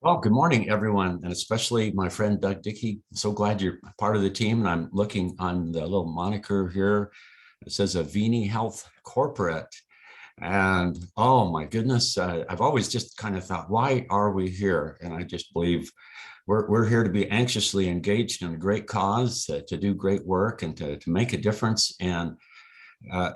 Well, good morning, everyone, and especially my friend Doug Dickey. So glad you're part of the team. And I'm looking on the little moniker here. It says Avini Health Corporate. And oh my goodness, I've always just kind of thought, why are we here? And I just believe we're here to be anxiously engaged in a great cause, to do great work and to make a difference. And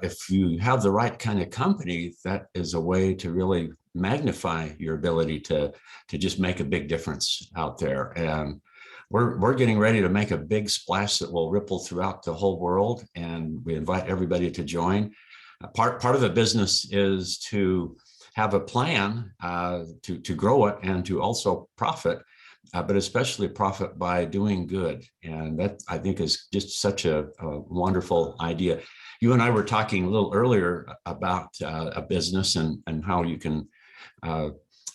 if you have the right kind of company, that is a way to really magnify your ability to just make a big difference out there. And we're getting ready to make a big splash that will ripple throughout the whole world. And we invite everybody to join. Part of the business is to have a plan to grow it and to also profit, but especially profit by doing good. And that, I think, is just such a wonderful idea. You and I were talking a little earlier about a business and how you can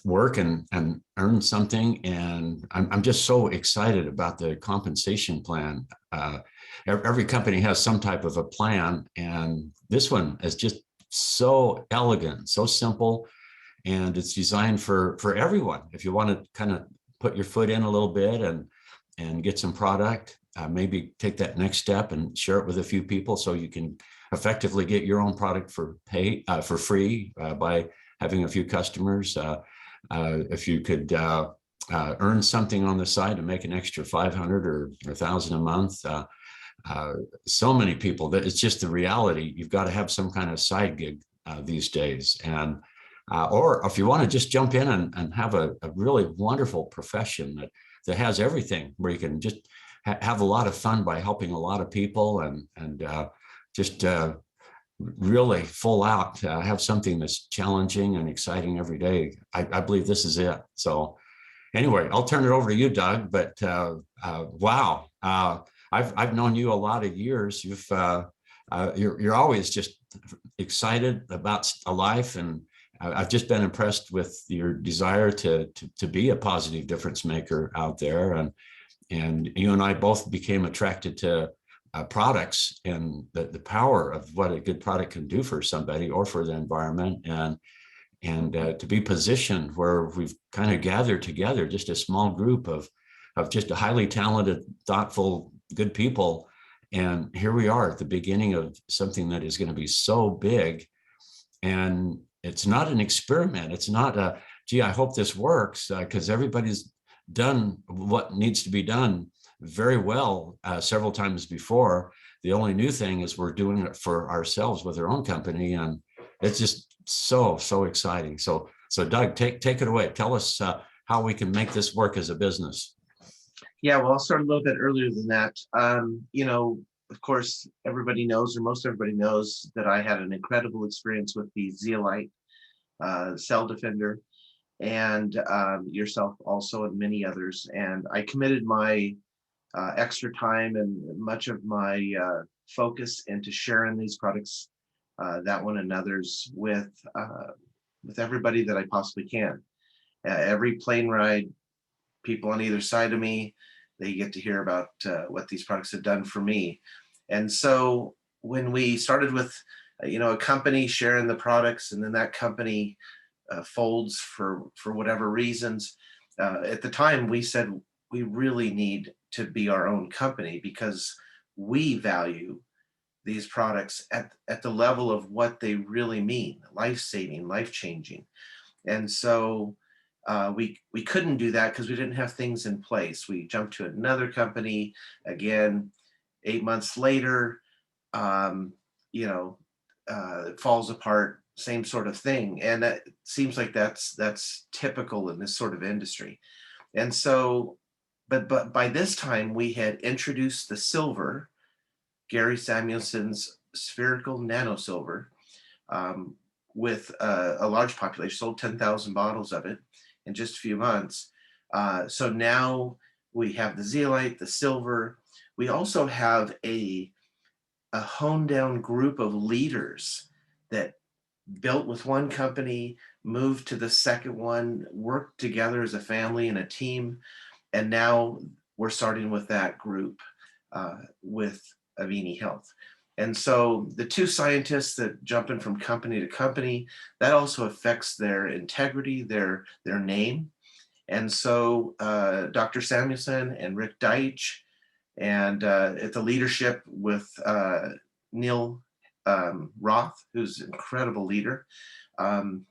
work and earn something. And I'm just so excited about the compensation plan. Every company has some type of a plan, and this one is just so elegant, so simple, and it's designed for everyone. If you want to kind of put your foot in a little bit and get some product, maybe take that next step and share it with a few people so you can effectively get your own product for free by having a few customers. If you could earn something on the side to make an extra 500 or 1,000 a month. So many people that it's just the reality. You've got to have some kind of side gig these days. And or if you want to just jump in and have a really wonderful profession that has everything, where you can just have a lot of fun by helping a lot of people and just really full out, have something that's challenging and exciting every day. I believe this is it. So anyway, I'll turn it over to you, Doug. But wow, I've known you a lot of years. You're always just excited about a life, and I've just been impressed with your desire to be a positive difference maker out there. And you and I both became attracted to products and the power of what a good product can do for somebody or for the environment. And to be positioned where we've kind of gathered together just a small group of just a highly talented, thoughtful, good people. And here we are at the beginning of something that is going to be so big. And it's not an experiment. It's not gee, I hope this works, because everybody's done what needs to be done very well several times before. The only new thing is we're doing it for ourselves with our own company. And it's just so exciting. So Doug, take it away. Tell us how we can make this work as a business. Yeah, well, I'll start a little bit earlier than that. Of course, everybody knows, or most everybody knows, that I had an incredible experience with the Zeolite Cell Defender, and yourself also, and many others. And I committed my extra time and much of my focus into sharing these products, that one and others, with everybody that I possibly can. Every plane ride, people on either side of me, they get to hear about what these products have done for me. And so when we started with a company sharing the products, and then that company folds for whatever reasons, at the time we said we really need to be our own company, because we value these products at the level of what they really mean: life-saving, life-changing. And so we couldn't do that because we didn't have things in place. We jumped to another company again. 8 months later, it falls apart. Same sort of thing, and that seems like that's typical in this sort of industry. And so, but by this time we had introduced the silver, Gary Samuelson's spherical nano silver, with a large population, sold 10,000 bottles of it in just a few months. So now we have the zeolite, the silver. We also have a honed down group of leaders that built with one company, moved to the second one, worked together as a family and a team. And now we're starting with that group with Avini Health. And so the two scientists that jump in from company to company, that also affects their integrity, their name. And so Dr. Samuelson and Rick Deitch, and at the leadership with Neil Roth, who's an incredible leader, um,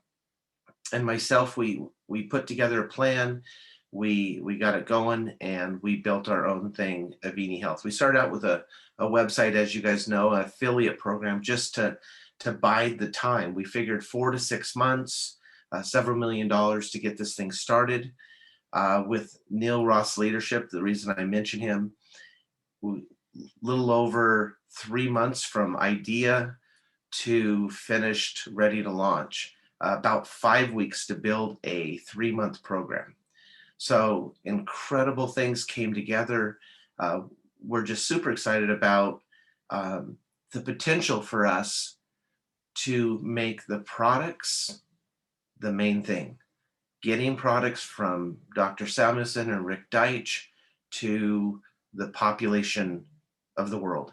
and myself, we put together a plan. We got it going, and we built our own thing, Avini Health. We started out with a website, as you guys know, an affiliate program, just to bide the time. We figured 4 to 6 months, several $1 million to get this thing started. With Neil Roth's leadership, the reason I mention him, little over 3 months from idea to finished, ready to launch. About 5 weeks to build a 3-month program. So incredible things came together. Uh, we're just super excited about um, the potential for us to make the products the main thing. Getting products from Dr. Samuelson and Rick Deitch to the population of the world.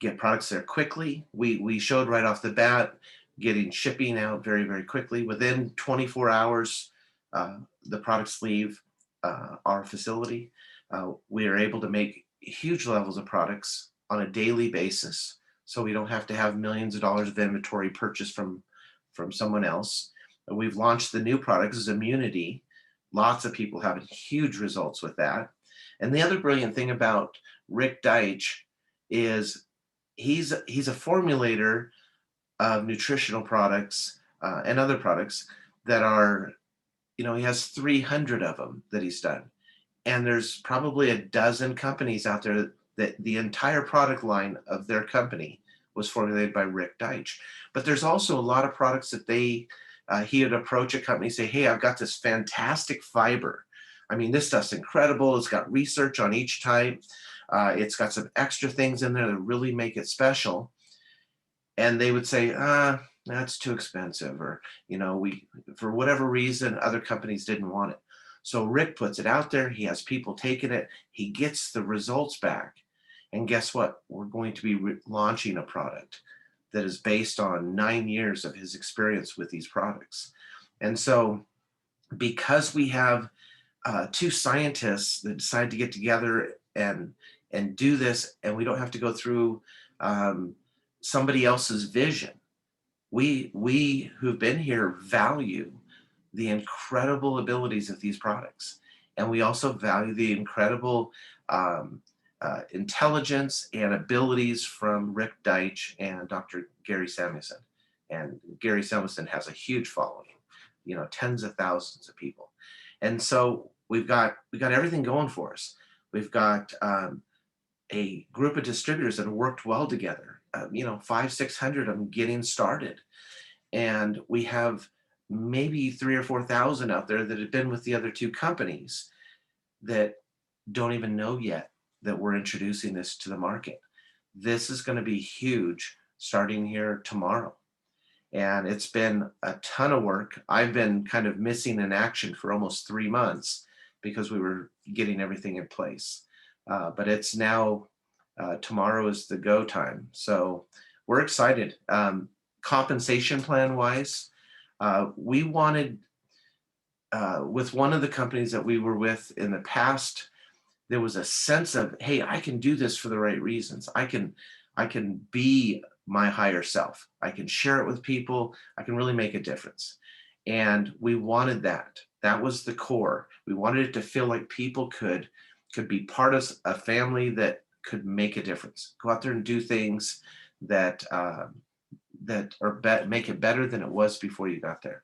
Get products there quickly. We showed right off the bat getting shipping out very, very quickly. Within 24 hours, the products leave our facility. We are able to make huge levels of products on a daily basis, so we don't have to have millions of dollars of inventory purchased from someone else. We've launched the new products, Immunity. Lots of people having huge results with that. And the other brilliant thing about Rick Deitch is he's a formulator of nutritional products and other products that are, he has 300 of them that he's done. And there's probably a dozen companies out there that the entire product line of their company was formulated by Rick Deitch. But there's also a lot of products that he would approach a company and say, hey, I've got this fantastic fiber. I mean, this stuff's incredible. It's got research on each type. It's got some extra things in there that really make it special. And they would say, that's too expensive. Or, for whatever reason, other companies didn't want it. So Rick puts it out there. He has people taking it. He gets the results back. And guess what? We're going to be launching a product that is based on 9 years of his experience with these products. And so because we have two scientists that decide to get together and do this, and we don't have to go through somebody else's vision, we who've been here value the incredible abilities of these products. And we also value the incredible intelligence and abilities from Rick Deitch and Dr. Gary Samuelson. And Gary Samuelson has a huge following, tens of thousands of people. And so we got everything going for us. We've got a group of distributors that have worked well together, 500-600 of them getting started. And we have maybe 3,000 or 4,000 out there that have been with the other two companies that don't even know yet that we're introducing this to the market. This is going to be huge starting here tomorrow. And it's been a ton of work. I've been kind of missing in action for almost 3 months because we were getting everything in place. But it's now, tomorrow is the go time. So we're excited. Compensation plan wise, we wanted, with one of the companies that we were with in the past, there was a sense of, hey, I can do this for the right reasons. I can be my higher self. I can share it with people. I can really make a difference. And we wanted that. That was the core. We wanted it to feel like people could be part of a family that could make a difference. Go out there and do things that make it better than it was before you got there.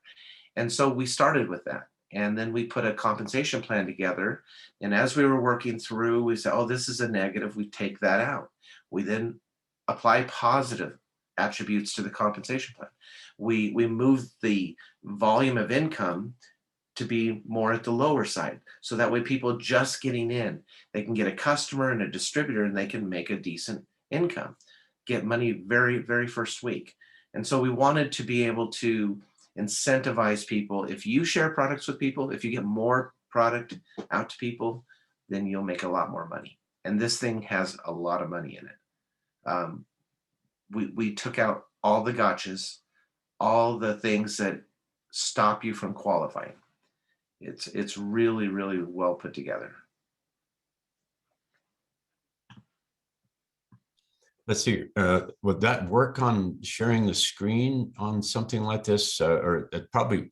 And so we started with that. And then we put a compensation plan together. And as we were working through, we said, oh, this is a negative. We take that out. We then apply positive attributes to the compensation plan. We move the volume of income to be more at the lower side. So that way people just getting in, they can get a customer and a distributor and they can make a decent income, get money very, very first week. And so we wanted to be able to incentivize people. If you share products with people, if you get more product out to people, then you'll make a lot more money. And this thing has a lot of money in it. We took out all the gotchas, all the things that stop you from qualifying. It's really, really well put together. Let's see, would that work on sharing the screen on something like this? Or probably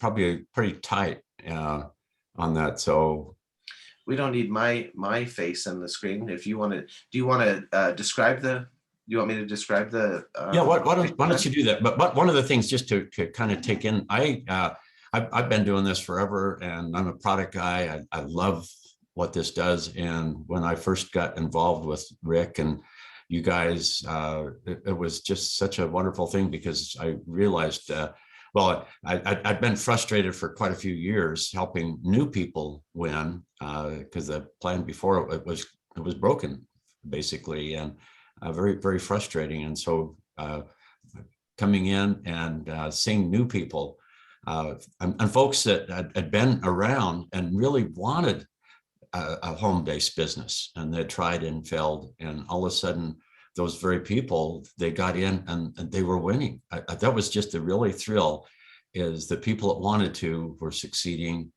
pretty tight on that. So We don't need my face on the screen. If you want to, do you want to describe the? Do you want me to describe the? yeah, why don't you do that? But one of the things, just to kind of take in, I've been doing this forever, and I'm a product guy. I love what this does. And when I first got involved with Rick and you guys, it was just such a wonderful thing, because I realized, well, I'd been frustrated for quite a few years helping new people win, because the plan before it was broken, basically, and very, very frustrating. And so coming in and seeing new people, and folks that had been around and really wanted a home-based business, and they tried and failed, and all of a sudden those very people, they got in and they were winning. That was just a really thrill, is the people that wanted to were succeeding,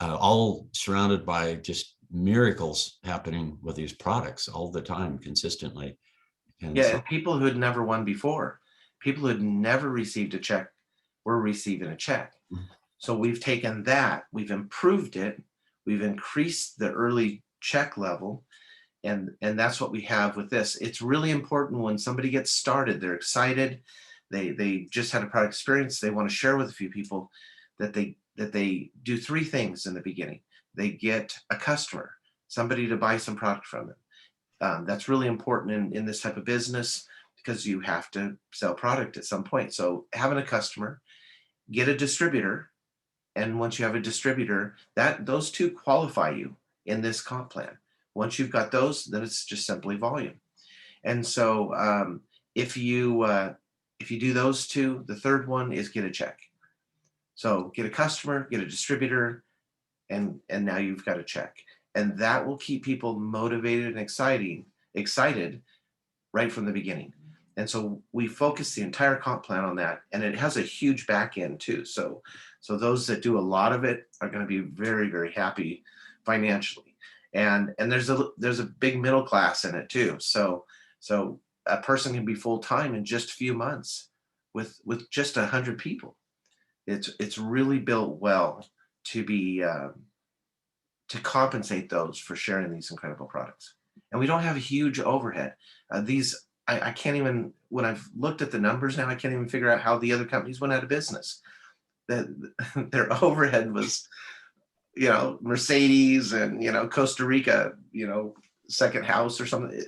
all surrounded by just miracles happening with these products all the time, consistently. And Yeah, so and people who had never won before, people who had never received a check, were receiving a check. So we've taken that, we've improved it, we've increased the early check level, and that's what we have with this. It's really important when somebody gets started, they're excited, they just had a product experience, they want to share with a few people, that they do three things in the beginning. They get a customer, somebody to buy some product from them. That's really important in this type of business, because you have to sell product at some point. So having a customer, get a distributor, and once you have a distributor, that those two qualify you in this comp plan. Once you've got those, then it's just simply volume. And so if you do those two, the third one is get a check. So get a customer, get a distributor, and now you've got a check, and that will keep people motivated and excited right from the beginning. And so we focus the entire comp plan on that, and it has a huge back end too. So those that do a lot of it are going to be very, very happy financially. And there's a big middle class in it too. So a person can be full time in just a few months with just 100 people. It's really built well to be to compensate those for sharing these incredible products. And we don't have a huge overhead. I can't even, when I've looked at the numbers now, I can't even figure out how the other companies went out of business. That their overhead was, Mercedes and, Costa Rica, second house or something,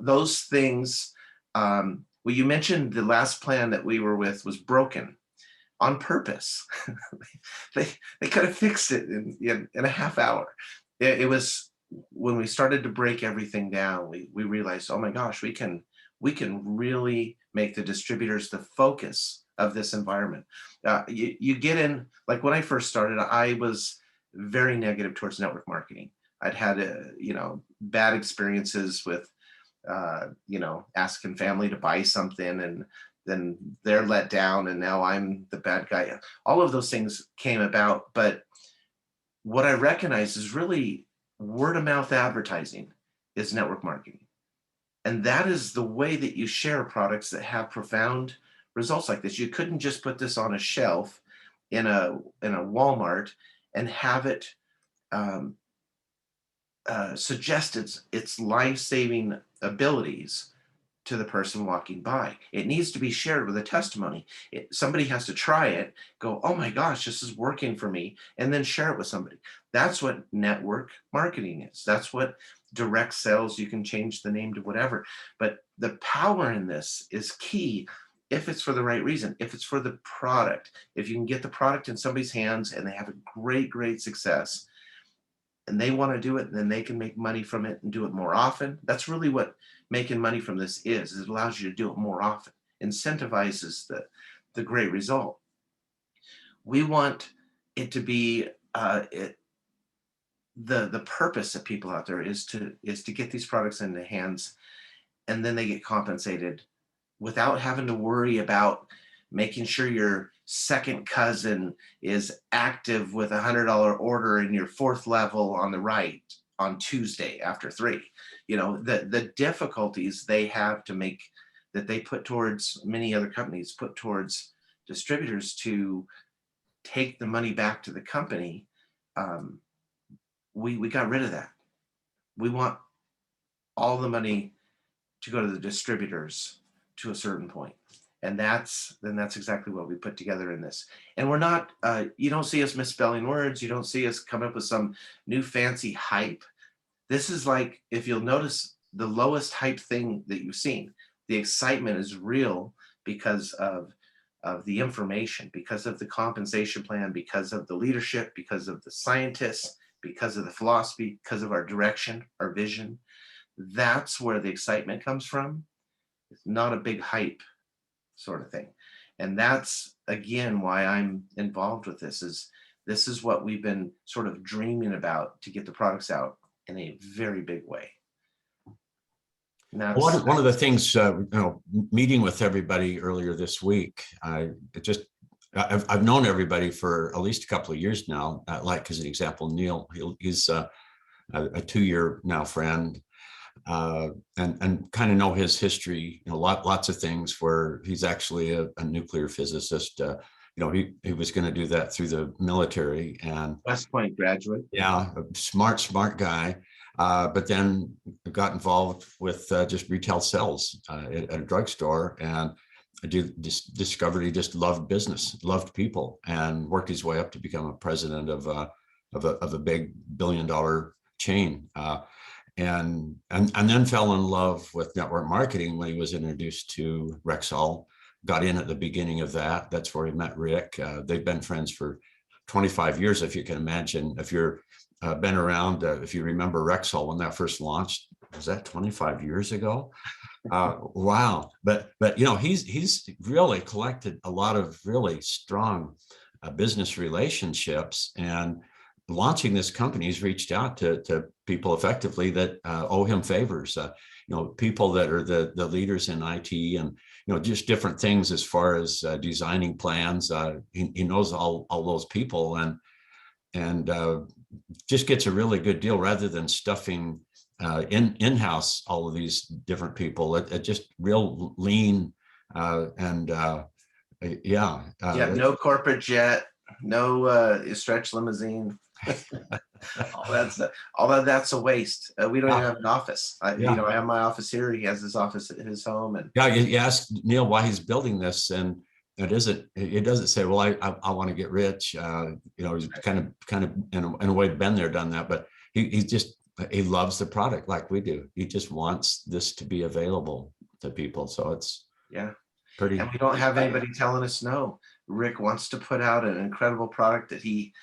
those things. Well, you mentioned the last plan that we were with was broken on purpose. they could have fixed it in a half hour. It was when we started to break everything down, we realized, oh my gosh, we can really make the distributors the focus of this environment. You get in, like when I first started, I was very negative towards network marketing. I'd had bad experiences with asking family to buy something, and then they're let down, and now I'm the bad guy. All of those things came about, but what I recognize is really word of mouth advertising is network marketing. And that is the way that you share products that have profound results like this. You couldn't just put this on a shelf in a Walmart and have it suggest its life-saving abilities to the person walking by. It needs to be shared with a testimony. Somebody has to try it, go, oh my gosh, this is working for me, and then share it with somebody. That's what network marketing is. That's what direct sales, you can change the name to whatever. But the power in this is key if it's for the right reason, if it's for the product. If you can get the product in somebody's hands and they have a great, great success, and they want to do it, then they can make money from it and do it more often. That's really what making money from this is. It allows you to do it more often, incentivizes the great result. We want it to be the purpose of people out there is to get these products in the hands, and then they get compensated without having to worry about making sure second cousin is active with $100 order in your fourth level on the right on Tuesday after 3. You know, the difficulties they have to make, that they put towards, many other companies put towards distributors to take the money back to the company. We got rid of that. We want all the money to go to the distributors to a certain point. And that's exactly what we put together in this. And we're not, you don't see us misspelling words. You don't see us come up with some new fancy hype. This is like, if you'll notice, the lowest hype thing that you've seen. The excitement is real because of the information, because of the compensation plan, because of the leadership, because of the scientists, because of the philosophy, because of our direction, our vision. That's where the excitement comes from. It's not a big hype sort of thing. And that's, again, why I'm involved with this. Is this is what we've been sort of dreaming about, to get the products out in a very big way. One of the things, meeting with everybody earlier this week, I've known everybody for at least a couple of years now. Like, as an example, Neil, he's a 2-year now friend, and kind of know his history. Lots of things where he's actually a nuclear physicist. He was going to do that through the military, and West Point graduate. Yeah, a smart guy. But then got involved with just retail sales at a drugstore, and discovered he just loved business, loved people, and worked his way up to become a president of a big billion-dollar chain, and then fell in love with network marketing when he was introduced to Rexall. Got in at the beginning of that. That's where he met Rick. They've been friends for 25 years, if you can imagine. If you're been around, if you remember Rexall when that first launched, was that 25 years ago? Wow. But he's really collected a lot of really strong business relationships, and launching this company, he's reached out to people effectively that owe him favors, people that are the leaders in IT, and just different things as far as designing plans. He knows all those people, and just gets a really good deal, rather than stuffing in-house all of these different people. It just real lean, no corporate jet, no stretch limousine. all that's a waste. We don't even have an office. I have my office here. He has his office at his home. And you ask Neil why he's building this, and it doesn't say, well, I want to get rich. He's kind of in a way been there, done that, but he loves the product like we do. He just wants this to be available to people. So it's pretty. And we don't have anybody telling us no. Rick wants to put out an incredible product that he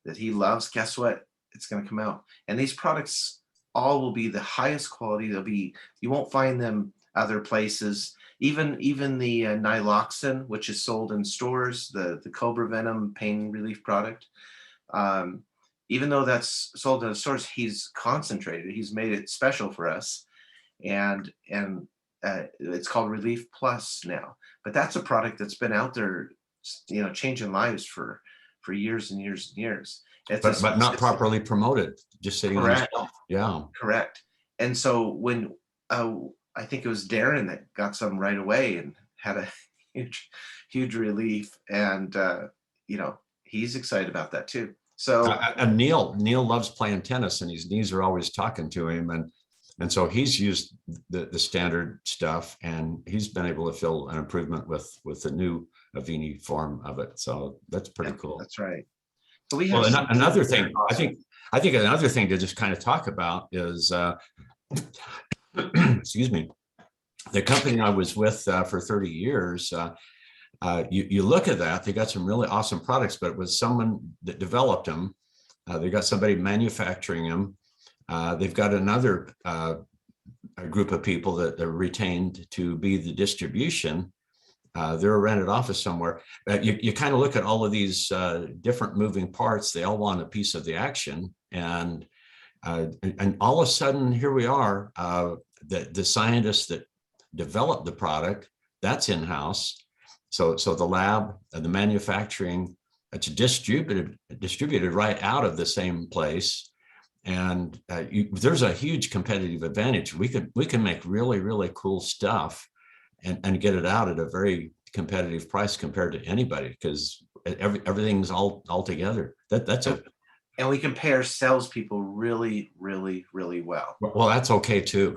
loves. Guess what? It's going to come out. And these products all will be the highest quality. You won't find them other places. Even the Nyloxin, which is sold in stores, the Cobra Venom pain relief product, even though that's sold in stores, he's concentrated. He's made it special for us, and it's called Relief Plus now. But that's a product that's been out there, changing lives for years and years and years. But not properly promoted, just sitting on the shelf. Yeah, correct. And so when I think it was Darren that got some right away and had a huge relief, and he's excited about that too. So and Neil loves playing tennis, and his knees are always talking to him, and so he's used the standard stuff, and he's been able to feel an improvement with the new Avini form of it. So that's pretty cool. That's right. So we have another thing. Awesome. I think another thing to just kind of talk about is, excuse me, the company I was with for 30 years. You look at that, they got some really awesome products, but it was someone that developed them. They got somebody manufacturing them. They've got another a group of people that are retained to be the distribution. They're a rented office somewhere. You kind of look at all of these different moving parts. They all want a piece of the action, and all of a sudden, here we are. The scientists that developed the product, that's in-house. So the lab and the manufacturing, it's distributed right out of the same place. And there's a huge competitive advantage. We can make really cool stuff and get it out at a very competitive price compared to anybody, because everything's all together. That's a And we can pay our salespeople really well. well, that's okay too.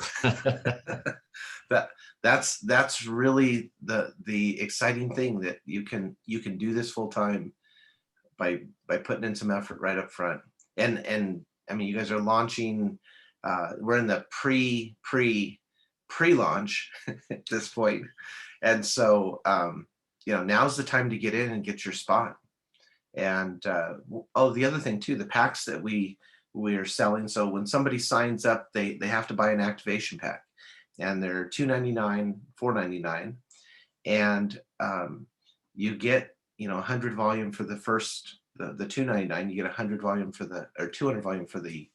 That that's really the exciting thing, that you can do this full time by putting in some effort right up front. And I mean, you guys are launching. We're in the pre-launch at this point, and so now's the time to get in and get your spot. And oh, the other thing too, the packs that we are selling. So when somebody signs up, they have to buy an activation pack, and they're $2.99, $4.99, and you get 100 volume for the first the $2.99. You get 100 volume for the, or 200 volume for the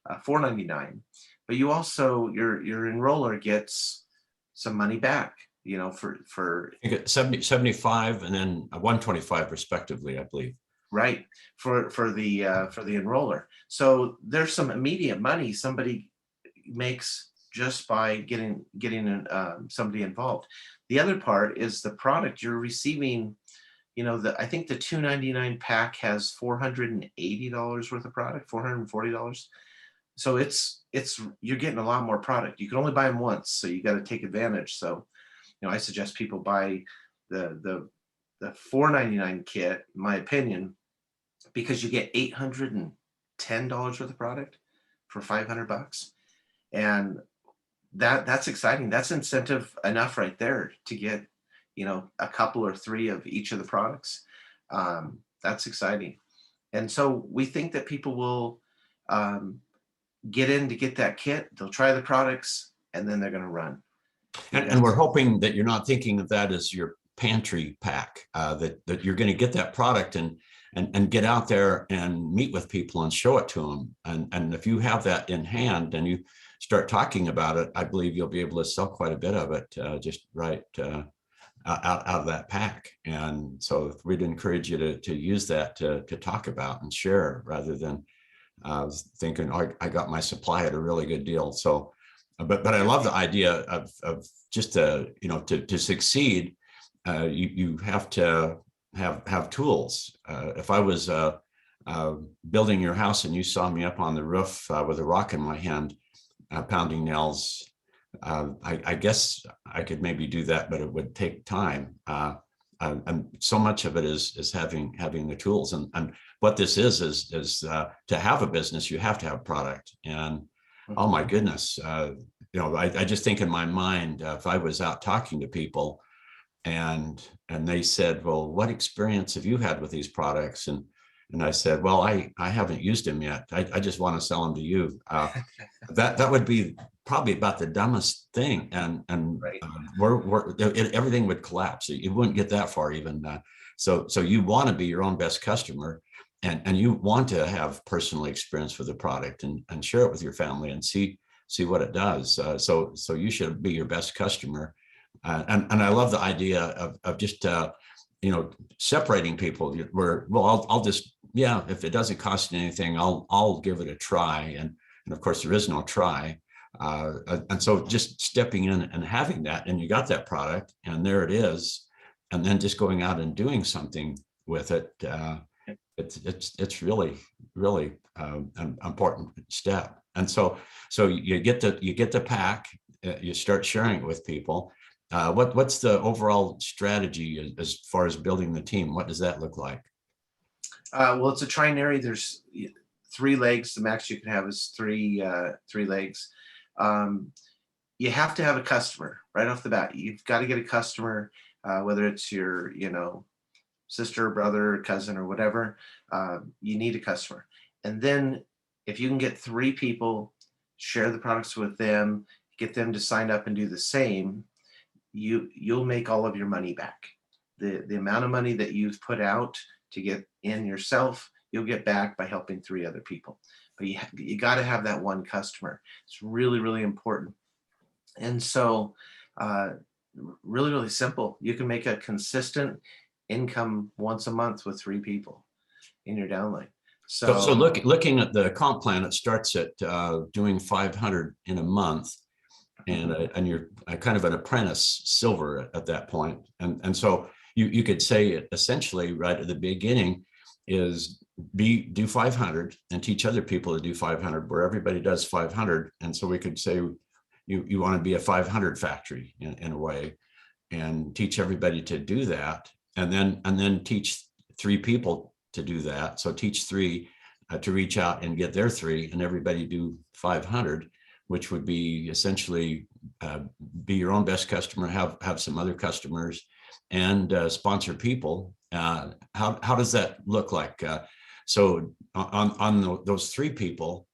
$4.99. But you also, your enroller gets some money back, for You get 75 and then 125 respectively, I believe. right, for the enroller. So there's some immediate money somebody makes just by getting somebody involved. The other part is the product you're receiving. I think the $2.99 pack has $480 worth of product, $440. So it's you're getting a lot more product. You can only buy them once, so you got to take advantage. So I suggest people buy the $4.99 kit, in my opinion, because you get $810 worth of product for $500, and that's exciting. That's incentive enough right there to get a couple or three of each of the products. That's exciting, and so we think that people will get in to get that kit. They'll try the products, and then they're going to run. And we're hoping that you're not thinking of that as your pantry pack, that you're going to get that product and get out there and meet with people and show it to them. And if you have that in hand and you start talking about it, I believe you'll be able to sell quite a bit of it just right out of that pack. And so we'd encourage you to use that to talk about and share, rather than thinking, oh, I got my supply at a really good deal. So, but I love the idea of just to succeed, you have to have tools. If I was building your house and you saw me up on the roof with a rock in my hand, pounding nails, I guess I could maybe do that, but it would take time. And so much of it is having the tools. And what this is to have a business, you have to have product. And oh my goodness, I just think in my mind, if I was out talking to people and they said, well, what experience have you had with these products? And I said, well, I haven't used them yet. I just want to sell them to you. That would be probably about the dumbest thing. And Right. Everything would collapse. You wouldn't get that far even. So you want to be your own best customer, and you want to have personal experience with the product and share it with your family and see what it does. So you should be your best customer. And I love the idea of just separating people. Where, well, I'll just, yeah, if it doesn't cost anything, I'll give it a try. And of course there is no try. And so just stepping in and having that, and you got that product, and there it is, and then just going out and doing something with it. It's really an important step. And so you get the pack, you start sharing it with people. What's the overall strategy as far as building the team? What does that look like? Well, it's a trinary. There's 3 legs. The max you can have is three legs. You have to have a customer right off the bat. You've got to get a customer, whether it's your sister, brother, cousin, or whatever. You need a customer. And then if you can get 3 people, share the products with them, get them to sign up and do the same, you'll make all of your money back. The amount of money that you've put out to get in yourself, you'll get back by helping 3 other people. But you got to have that one customer. It's really important. And so Really, really simple. You can make a consistent income once a month with 3 people in your downline. So So looking at the comp plan, it starts at doing 500 in a month, and you're kind of an apprentice silver at that point. And so you could say it essentially right at the beginning is do 500 and teach other people to do 500, where everybody does 500. And so we could say you want to be a 500 factory in a way, and teach everybody to do that, and then teach 3 people to do that. So teach 3 to reach out and get their 3, and everybody do 500, which would be essentially be your own best customer, have some other customers, and sponsor people. How does that look like? So on those 3 people,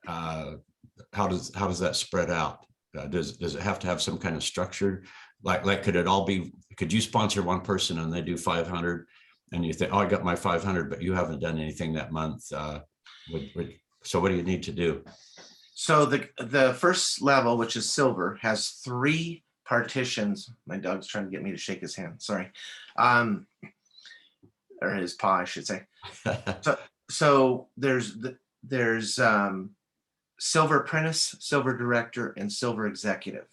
how does that spread out? Does it have to have some kind of structure? Like could you sponsor one person and they do 500, and you think, oh, I got my 500, but you haven't done anything that month. So what do you need to do? So the first level, which is silver, has 3 partitions. My dog's trying to get me to shake his hand. Sorry. Or his paw, I should say. So there's silver apprentice, silver director, and silver executive.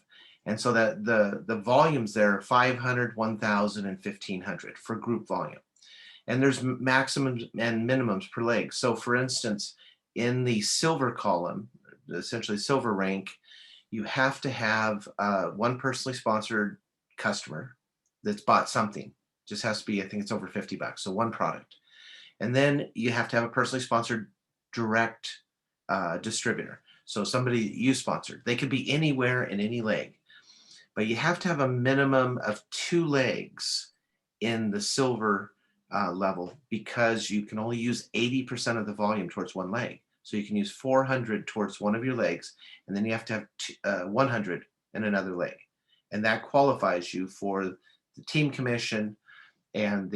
And so that the volumes there are 500, 1,000, and 1,500 for group volume. And there's maximums and minimums per leg. So for instance, in the silver column, essentially silver rank, you have to have one personally sponsored customer that's bought something. Just has to be, I think it's over $50. So one product. And then you have to have a personally sponsored direct distributor. So somebody you sponsored. They could be anywhere in any leg. But you have to have a minimum of 2 legs in the silver level, because you can only use 80% of the volume towards one leg. So you can use 400 towards one of your legs, and then you have to have 100 in another leg. And that qualifies you for the team commission, and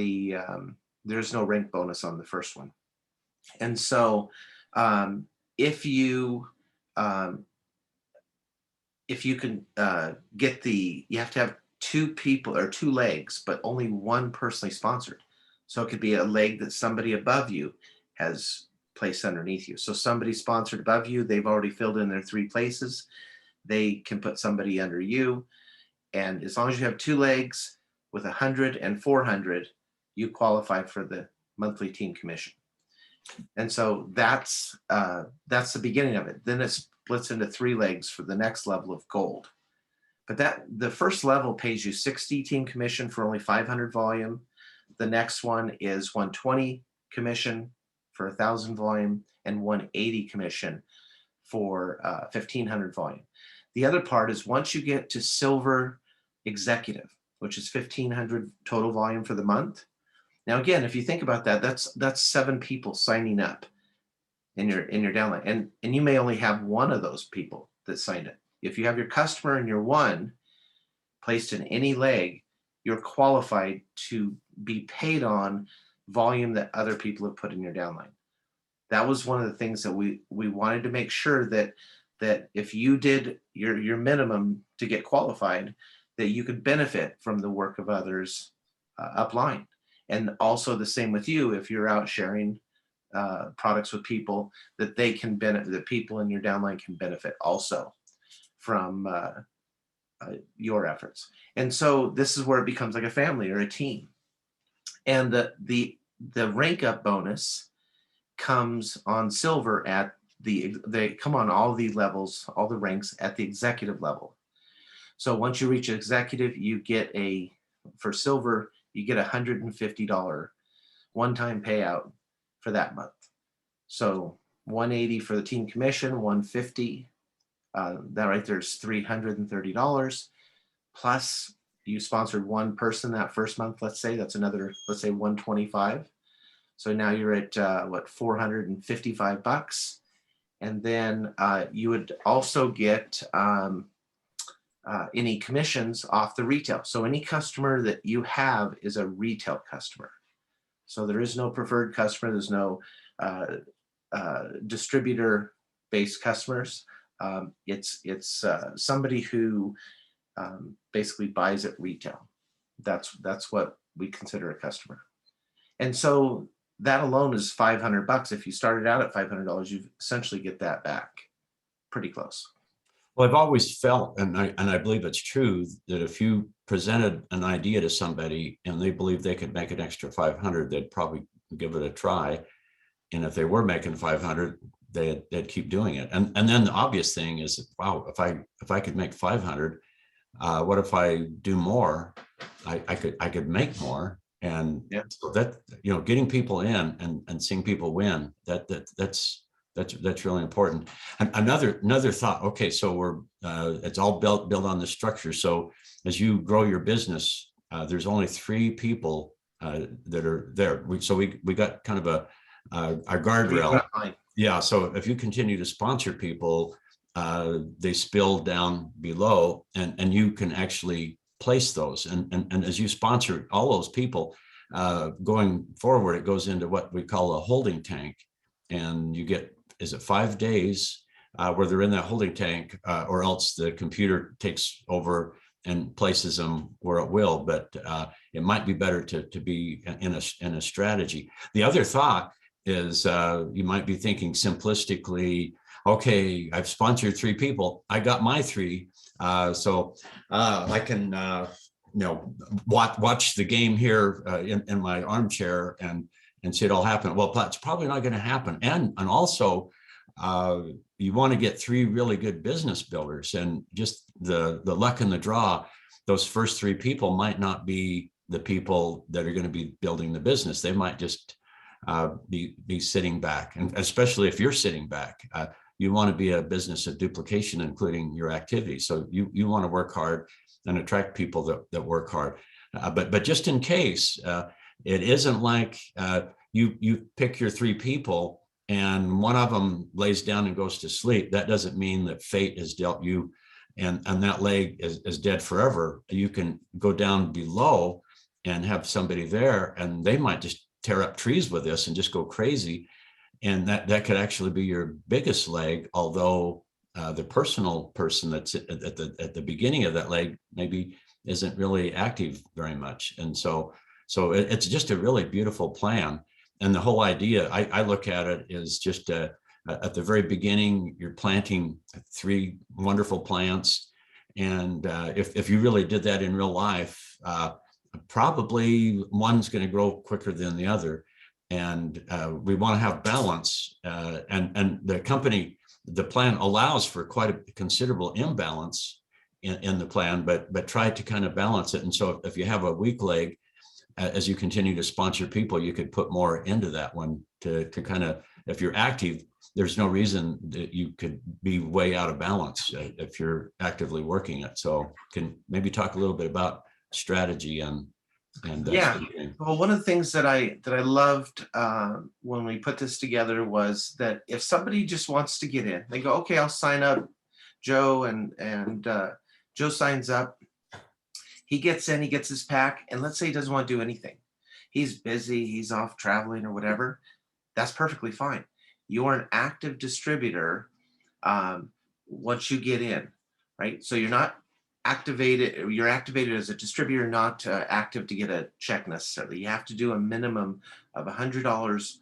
there's no rank bonus on the first one. And so if you can get you have to have 2 people or 2 legs, but only one personally sponsored. So it could be a leg that somebody above you has placed underneath you. So somebody sponsored above you, they've already filled in their 3 places. They can put somebody under you. And as long as you have 2 legs with 100 and 400, you qualify for the monthly team commission. And so that's the beginning of it. Then it splits into 3 legs for the next level of gold. But the first level pays you 60 team commission for only 500 volume. The next one is 120 commission for 1,000 volume, and 180 commission for 1,500 volume. The other part is once you get to silver executive, which is 1,500 total volume for the month. Now, again, if you think about that, that's 7 people signing up in your downline, and you may only have one of those people that signed it. If you have your customer and your one placed in any leg, you're qualified to be paid on volume that other people have put in your downline. That was one of the things that we wanted to make sure that if you did your minimum to get qualified, that you could benefit from the work of others upline. And also the same with you, if you're out sharing products with people, that they can benefit, that people in your downline can benefit also from your efforts. And so this is where it becomes like a family or a team. And the rank up bonus comes on silver at they come on all the levels, all the ranks at the executive level. So once you reach executive, you get for silver, you get $150 one-time payout for that month. So 180 for the team commission, 150. That right there's $330. Plus you sponsored one person that first month, let's say, that's another, let's say 125. So now you're at $455. And then you would also get any commissions off the retail. So any customer that you have is a retail customer. So there is no preferred customer. There's no distributor-based customers. It's somebody who basically buys at retail. That's what we consider a customer. And so that alone is $500. If you started out at $500, you essentially get that back pretty close. Well, I've always felt, and I believe it's true, that if you presented an idea to somebody and they believe they could make an extra 500, they'd probably give it a try. And if they were making 500, they'd keep doing it. And then the obvious thing is, wow, if I could make 500, what if I do more? I could make more. And Yeah. so that, getting people in and seeing people win, that's really important. And another thought. Okay, so it's all built on the structure. So as you grow your business, there's only 3 people that are there. We got kind of our guardrail. Yeah. So if you continue to sponsor people, they spill down below, and you can actually place those. And as you sponsor all those people, going forward, it goes into what we call a holding tank, and you get, is it 5 days where they're in that holding tank, or else the computer takes over and places them where it will. But it might be better to be in a strategy. The other thought is, you might be thinking simplistically, okay, I've sponsored 3 people, I got my 3, so I can watch the game here in my armchair and see it all happen. Well, that's probably not going to happen. And also, you want to get 3 really good business builders, and just the luck in the draw, those first 3 people might not be the people that are going to be building the business. They might just be sitting back. And especially if you're sitting back, you want to be a business of duplication, including your activities. So you want to work hard and attract people that work hard. But just in case, it isn't like you pick your 3 people and one of them lays down and goes to sleep. That doesn't mean that fate has dealt you and that leg is dead forever. You can go down below and have somebody there, and they might just tear up trees with this and just go crazy. And that could actually be your biggest leg, although the personal person that's at the beginning of that leg maybe isn't really active very much. And so it's just a really beautiful plan. And the whole idea, I look at it, is just at the very beginning, you're planting 3 wonderful plants. And if you really did that in real life, probably one's going to grow quicker than the other. And we want to have balance. And the plan allows for quite a considerable imbalance in the plan, but try to kind of balance it. And so if you have a weak leg, as you continue to sponsor people, you could put more into that one to kind of, if you're active, there's no reason that you could be way out of balance if you're actively working it. So can maybe talk a little bit about strategy and yeah. Well, one of the things that I loved when we put this together was that if somebody just wants to get in, they go, okay, I'll sign up, Joe, and Joe signs up. He gets in, he gets his pack, and let's say he doesn't want to do anything. He's busy, he's off traveling or whatever. That's perfectly fine. You're an active distributor once you get in, right? So you're not activated, you're activated as a distributor, not active to get a check necessarily. You have to do a minimum of $100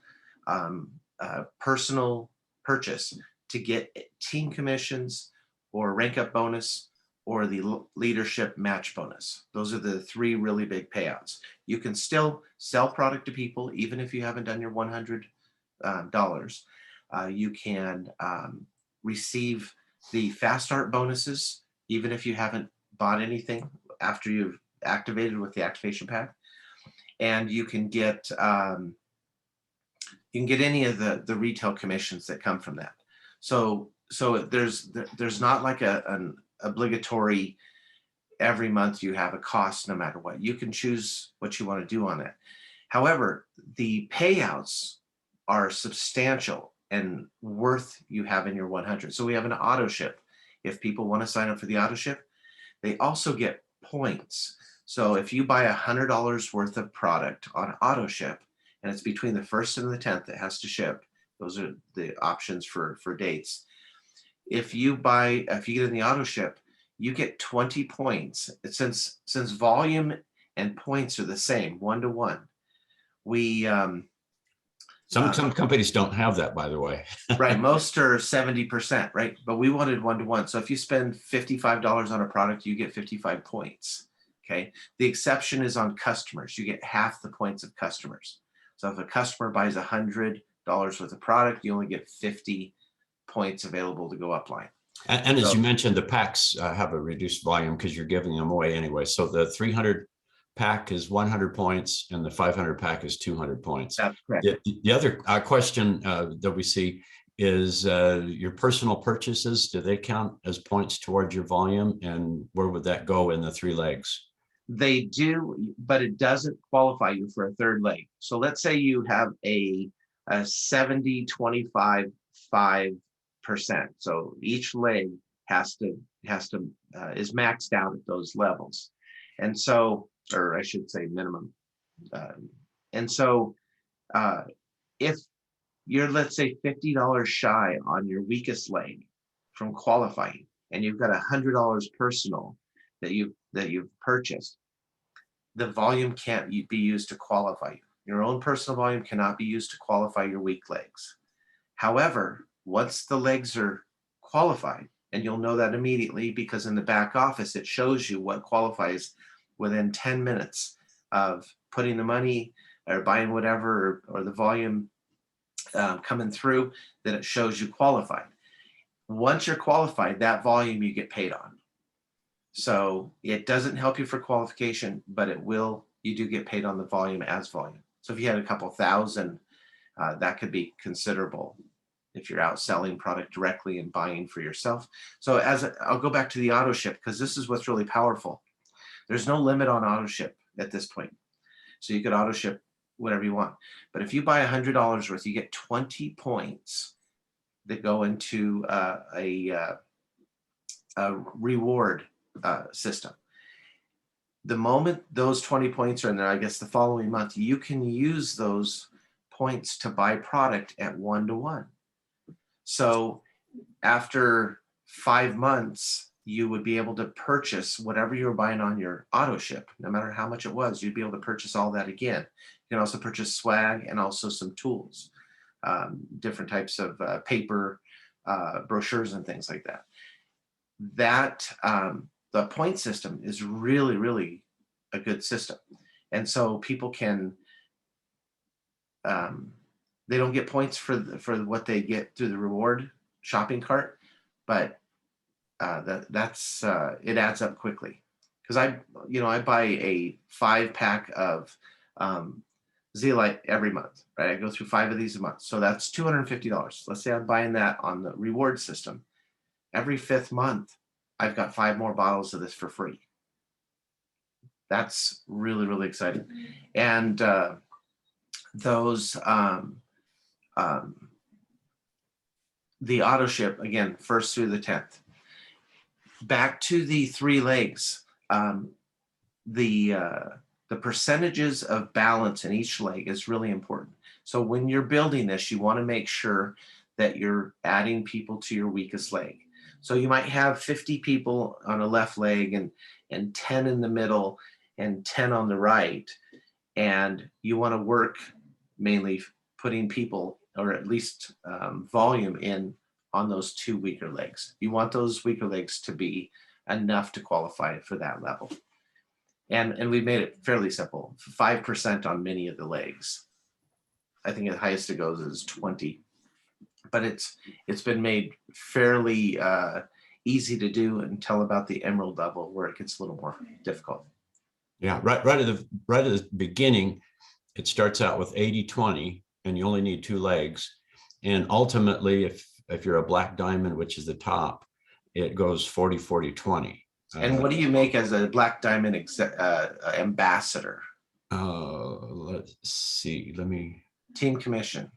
personal purchase to get team commissions or rank up bonus or the leadership match bonus. Those are the 3 really big payouts. You can still sell product to people even if you haven't done your $100. You can receive the fast start bonuses even if you haven't bought anything after you've activated with the activation pack. And you can get any of the retail commissions that come from that. So there's not like an obligatory every month you have a cost no matter what. You can choose what you want to do on that. However, the payouts are substantial and worth you having your 100. So we have an auto ship. If people want to sign up for the auto ship, they also get points. So if you buy $100 worth of product on auto ship, and it's between the 1st and the 10th that has to ship, those are the options for dates. If you get in the auto ship, you get 20 points. Since volume and points are the same, 1-to-1, we Some companies don't have that, by the way. right, most are 70%, right? But we wanted 1-to-1. So if you spend $55 on a product, you get 55 points. Okay. The exception is on customers. You get half the points of customers. So if a customer buys $100 worth of product, you only get 50 points available to go upline. And as So, you mentioned, the packs have a reduced volume because you're giving them away anyway. So the 300 pack is 100 points and the 500 pack is 200 points. that's correct. The other question that we see is your personal purchases. Do they count as points towards your volume? And where would that go in the 3 legs? They do, but it doesn't qualify you for a third leg. So let's say you have a 70, 25, 5%. So each leg is maxed out at those levels. And so, or I should say minimum. And so if you're, let's say, $50 shy on your weakest leg from qualifying, and you've got $100 personal that you've purchased, the volume can't be used to qualify you. Your own personal volume cannot be used to qualify your weak legs. However, once the legs are qualified, and you'll know that immediately because in the back office, it shows you what qualifies within 10 minutes of putting the money or buying whatever, or the volume coming through, that it shows you qualified. Once you're qualified, that volume you get paid on. So it doesn't help you for qualification, but you do get paid on the volume as volume. So if you had a couple thousand, that could be considerable if you're out selling product directly and buying for yourself. So I'll go back to the auto ship, because this is what's really powerful. There's no limit on auto ship at this point. So you could auto ship whatever you want. But if you buy $100 worth, you get 20 points that go into a reward system. The moment those 20 points are in there, I guess the following month, you can use those points to buy product at 1-to-1. So after 5 months, you would be able to purchase whatever you were buying on your auto ship, no matter how much it was. You'd be able to purchase all that again. You can also purchase swag and also some tools, different types of paper, brochures, and things like that. The point system is really, really a good system. And so people can, they don't get points for what they get through the reward shopping cart, but it adds up quickly. Because I buy a 5-pack of Zeolite every month, right? I go through 5 of these a month. So that's $250. Let's say I'm buying that on the reward system. Every 5th month, I've got 5 more bottles of this for free. That's really, really exciting. And the auto ship, again, 1st through the 10th. Back to the 3 legs. The percentages of balance in each leg is really important. So when you're building this, you want to make sure that you're adding people to your weakest leg. So you might have 50 people on a left leg and 10 in the middle and 10 on the right. And you want to work mainly putting people, or at least volume, in on those 2 weaker legs. You want those weaker legs to be enough to qualify for that level. And we made it fairly simple, 5% on many of the legs. I think the highest it goes is 20. But it's been made fairly easy to do until about the emerald level, where it gets a little more difficult. Yeah, right at the beginning, it starts out with 80-20, and you only need 2 legs. And ultimately, if you're a black diamond, which is the top, it goes 40-40-20. And what do you make as a black diamond ambassador? Let's see. Team commission.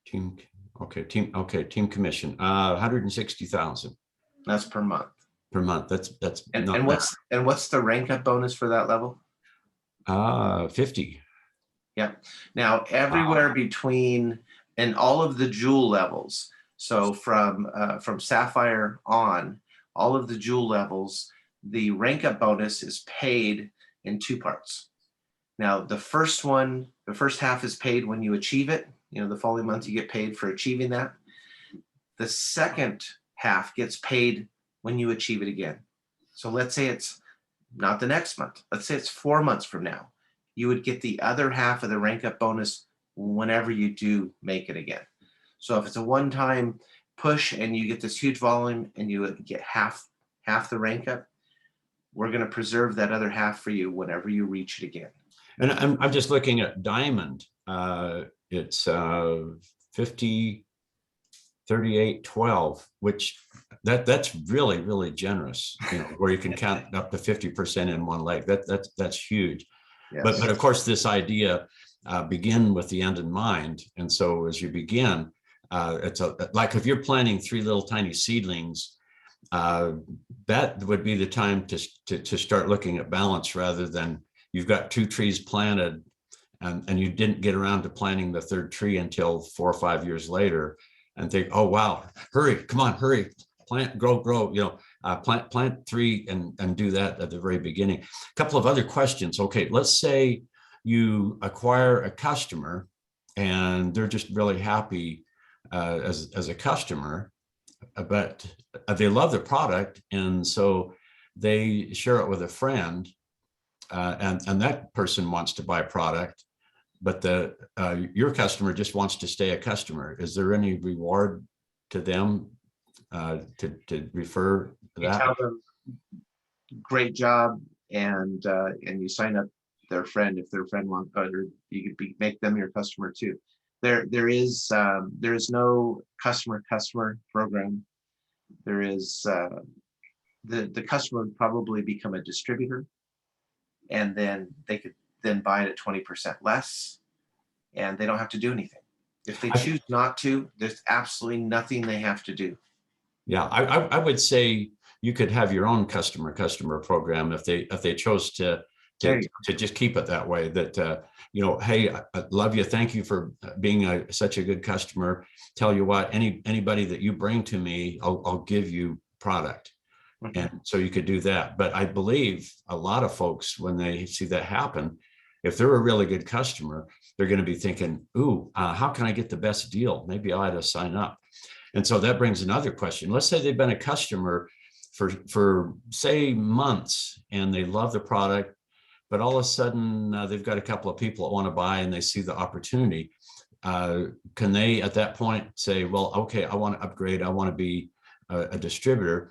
Team commission. 160,000. That's per month. Per month. And what's the rank up bonus for that level? 50. Yeah. Now everywhere between, and all of the jewel levels. So from sapphire on, all of the jewel levels, the rank up bonus is paid in two parts. Now, the first half is paid when you achieve it. The following month you get paid for achieving that. The second half gets paid when you achieve it again. So let's say it's not the next month. Let's say it's 4 months from now. You would get the other half of the rank up bonus whenever you do make it again. So if it's a one-time push and you get this huge volume and you get half the rank up, we're going to preserve that other half for you whenever you reach it again. And I'm just looking at Diamond. It's 50, 38, 12, which that's really, really generous, where you can count up to 50% in one leg. That's huge. Yes. But of course, this idea begin with the end in mind. And so as you begin, it's like if you're planting 3 little tiny seedlings, that would be the time to start looking at balance, rather than you've got 2 trees planted and you didn't get around to planting the 3rd tree until 4 or 5 years later, and think, oh wow, hurry, come on, hurry, plant, grow, plant 3 and do that at the very beginning. A couple of other questions. Okay, let's say you acquire a customer and they're just really happy as a customer, but they love the product, and so they share it with a friend, and that person wants to buy product, but your customer just wants to stay a customer. Is there any reward to them to refer to that? You tell them, great job, and you sign up their friend if their friend wants, or you could make them your customer too. There is no customer program. There is the customer would probably become a distributor, and then they could then buy it at 20% less, and they don't have to do anything. If they choose not to, there's absolutely nothing they have to do. Yeah, I would say you could have your own customer program if they chose to just keep it that way. That hey, I love you, thank you for being such a good customer. Tell you what, anybody that you bring to me, I'll give you product. Mm-hmm. And so you could do that. But I believe a lot of folks, when they see that happen, if they're a really good customer, they're going to be thinking, ooh, how can I get the best deal? Maybe I ought to sign up. And so that brings another question. Let's say they've been a customer for say months, and they love the product, but all of a sudden they've got a couple of people that want to buy, and they see the opportunity. Can they at that point say, well, okay, I want to upgrade, I want to be a distributor?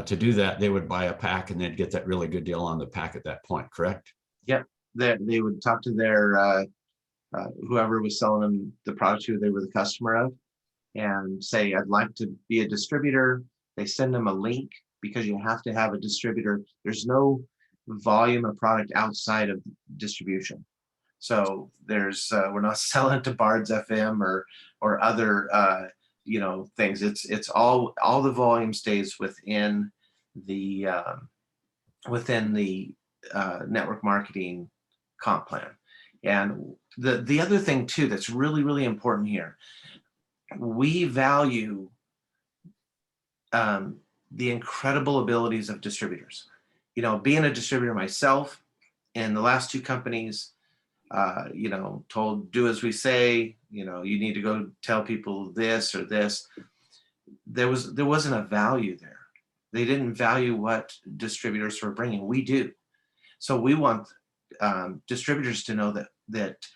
To do that, they would buy a pack and they'd get that really good deal on the pack at that point, correct? Yep. They would talk to their whoever was selling them the product who they were the customer of, and say, I'd like to be a distributor. They send them a link, because you have to have a distributor. There's no volume of product outside of distribution. So there's we're not selling to Bards FM or other things. It's all the volume stays within the network marketing comp plan. And the other thing too that's really, really important here, we value the incredible abilities of distributors. Being a distributor myself, in the last 2 companies, told, do as we say, you need to go tell people this or this. There wasn't a value there. They didn't value what distributors were bringing. We do. So we want distributors to know that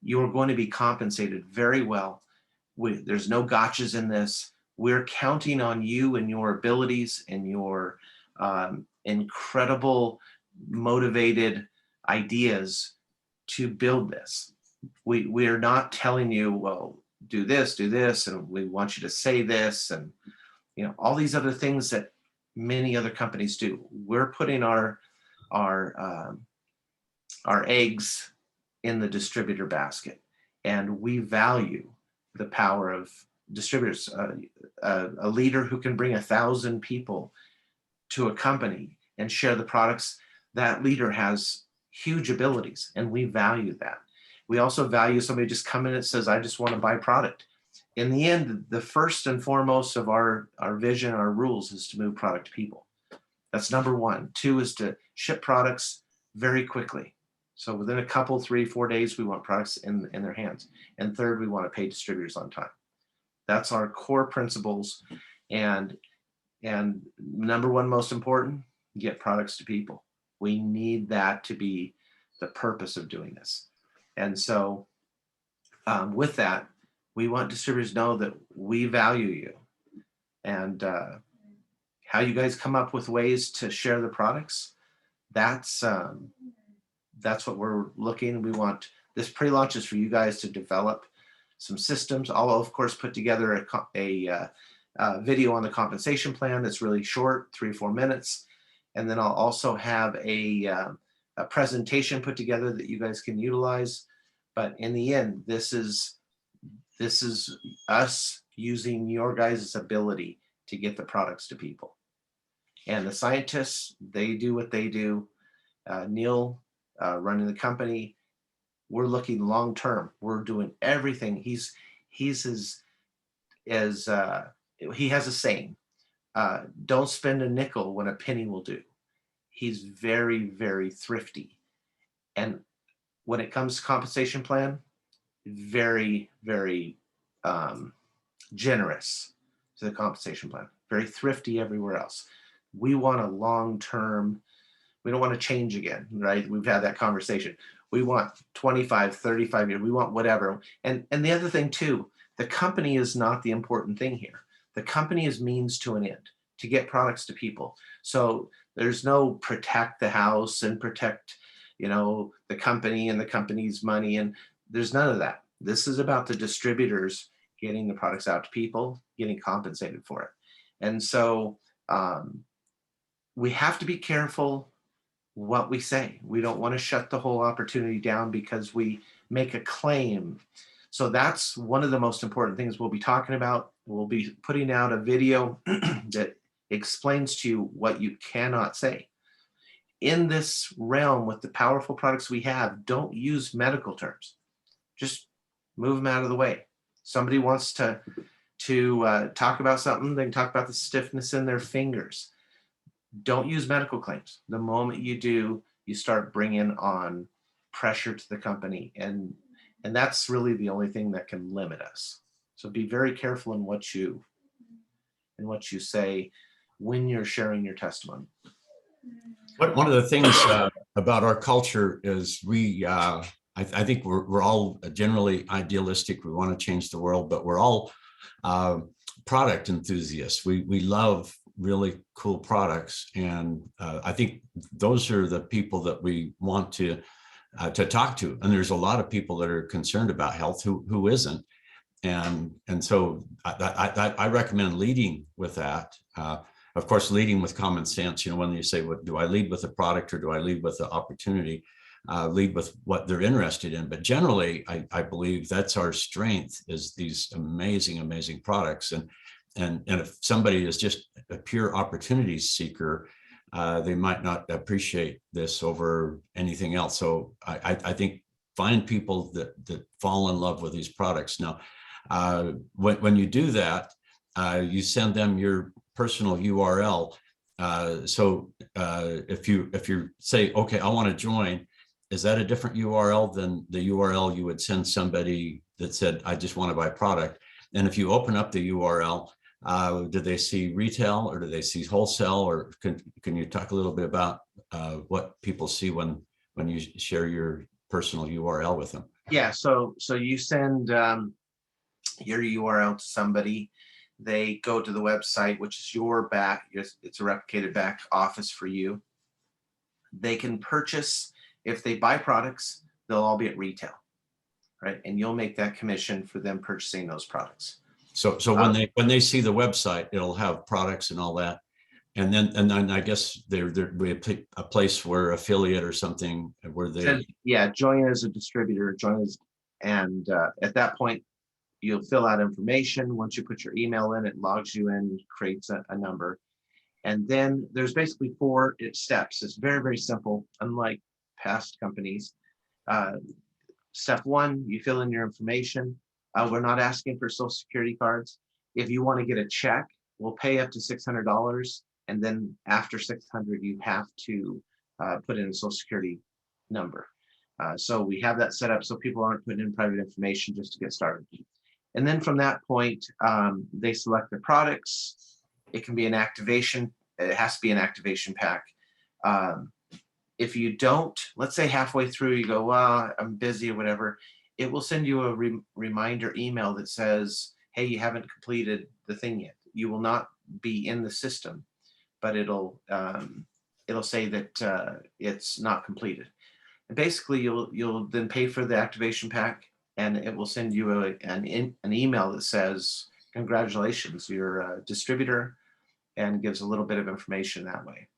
you're going to be compensated very well. There's no gotchas in this. We're counting on you and your abilities and your incredible motivated ideas to build this. We are not telling you, well, do this, and we want you to say this, and all these other things that many other companies do. We're putting our eggs in the distributor basket, and we value the power of distributors. A leader who can bring 1,000 people to a company and share the products, that leader has huge abilities, and we value that. We also value somebody just coming in and says, I just want to buy product. In the end, the first and foremost of our vision, our rules, is to move product to people. That's number one. Two is to ship products very quickly. So within a couple, 3-4 days, we want products in their hands. And third, we want to pay distributors on time. That's our core principles. And number one, most important, get products to people. We need that to be the purpose of doing this. And so with that, we want distributors to know that we value you. And how you guys come up with ways to share the products, that's what we're looking. We want this pre-launch is for you guys to develop some systems. I'll of course put together a video on the compensation plan that's really short, 3-4 minutes, and then I'll also have a presentation put together that you guys can utilize. But in the end, this is us using your guys' ability to get the products to people. And the scientists, they do what they do. Neil running the company, we're looking long term. We're doing everything. He has a saying, don't spend a nickel when a penny will do. He's very, very thrifty. And when it comes to compensation plan, very, very generous to the compensation plan, very thrifty everywhere else. We want a long-term, we don't want to change again, right? We've had that conversation. We want 25, 35 years, we want whatever. And the other thing too, the company is not the important thing here. The company is means to an end, to get products to people. So there's no protect the house and protect, the company and the company's money. And there's none of that. This is about the distributors getting the products out to people, getting compensated for it. And so we have to be careful what we say. We don't want to shut the whole opportunity down because we make a claim. So that's one of the most important things we'll be talking about. We'll be putting out a video that explains to you what you cannot say. In this realm with the powerful products we have, don't use medical terms. Just move them out of the way. Somebody wants to talk about something, they can talk about the stiffness in their fingers. Don't use medical claims. The moment you do, you start bringing on pressure to the company, and that's really the only thing that can limit us. So be very careful in what you say when you're sharing your testimony. One of the things about our culture is I think we're all generally idealistic. We want to change the world, but we're all product enthusiasts. We love really cool products, and I think those are the people that we want to talk to. And there's a lot of people that are concerned about health who isn't, and so I recommend leading with that. Of course, leading with common sense. When you say, "What do I lead with, a product or do I lead with the opportunity?" Lead with what they're interested in. But generally, I believe that's our strength, is these amazing, amazing products. And if somebody is just a pure opportunity seeker, they might not appreciate this over anything else. So I think find people that fall in love with these products. Now, when you do that, you send them your personal URL. So if you say, okay, I want to join, is that a different URL than the URL you would send somebody that said, I just want to buy product? And if you open up the URL, do they see retail or do they see wholesale? Or can you talk a little bit about what people see when you share your personal URL with them? Yeah, so you send your URL to somebody, they go to the website, which is your back, it's a replicated back office for you. They can purchase, if they buy products, they'll all be at retail, right? And you'll make that commission for them purchasing those products. So when they see the website, it'll have products and all that. And then I guess there'd be a place where affiliate or something where they. Yeah, join as a distributor, and at that point, you'll fill out information. Once you put your email in, it logs you in, creates a number. And then there's basically 4 steps. It's very, very simple, unlike past companies. Step 1, you fill in your information. We're not asking for social security cards. If you want to get a check, we'll pay up to $600 And then after 600, you have to put in a social security number. So we have that set up so people aren't putting in private information just to get started. And then from that point, they select the products. It can be an activation. It has to be an activation pack. If you don't, let's say halfway through, you go, well, I'm busy or whatever, it will send you a reminder email that says, hey, you haven't completed the thing yet. You will not be in the system, but it'll say that it's not completed. And basically, you'll then pay for the activation pack, and it will send you an email that says, congratulations, you're a distributor, and gives a little bit of information that way.